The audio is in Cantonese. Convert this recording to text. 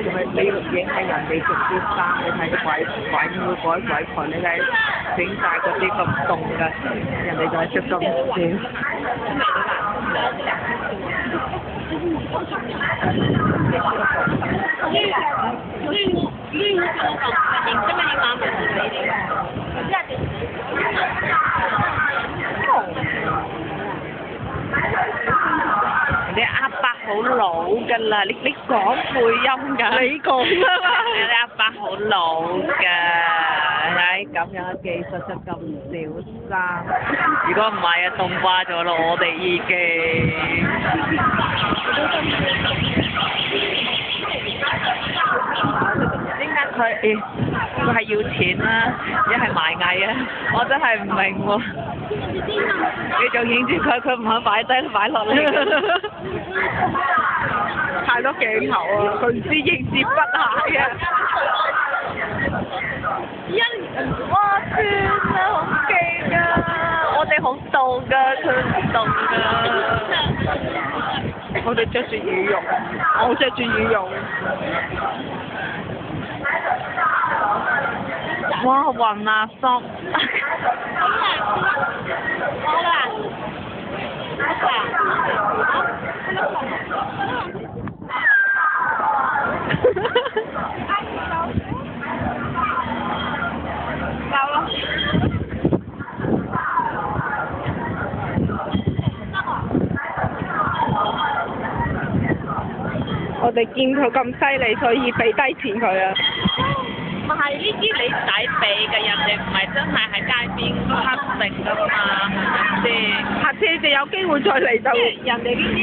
仲係你影係人哋着啲衫，你睇鬼會改鬼裙，你睇整晒嗰啲咁凍嘅，人哋就係着咁少。你阿伯好老㗎啦，你講配音㗎。你講啊嘛。你阿伯好老㗎，睇咁樣嘅技術就咁少衫。如果唔係啊，凍瓜咗咯，我哋已經。點解佢係要錢啦，一係賣藝啊？我真係唔明喎。你仲影住佢唔肯擺低擺落嚟。太多鏡頭啊！佢唔知應接不暇嘅。哇！算啦，好勁啊！我哋好凍㗎，佢唔凍㗎。我哋着住羽絨，我着住羽絨。哇！暈啊濕。好啦。夠啦。我哋見佢咁犀利，所以俾低錢佢啊！唔係呢啲你使俾嘅，人哋唔係真係喺街邊乞食㗎嘛，係咪先？下次就有機會再嚟就人哋呢啲。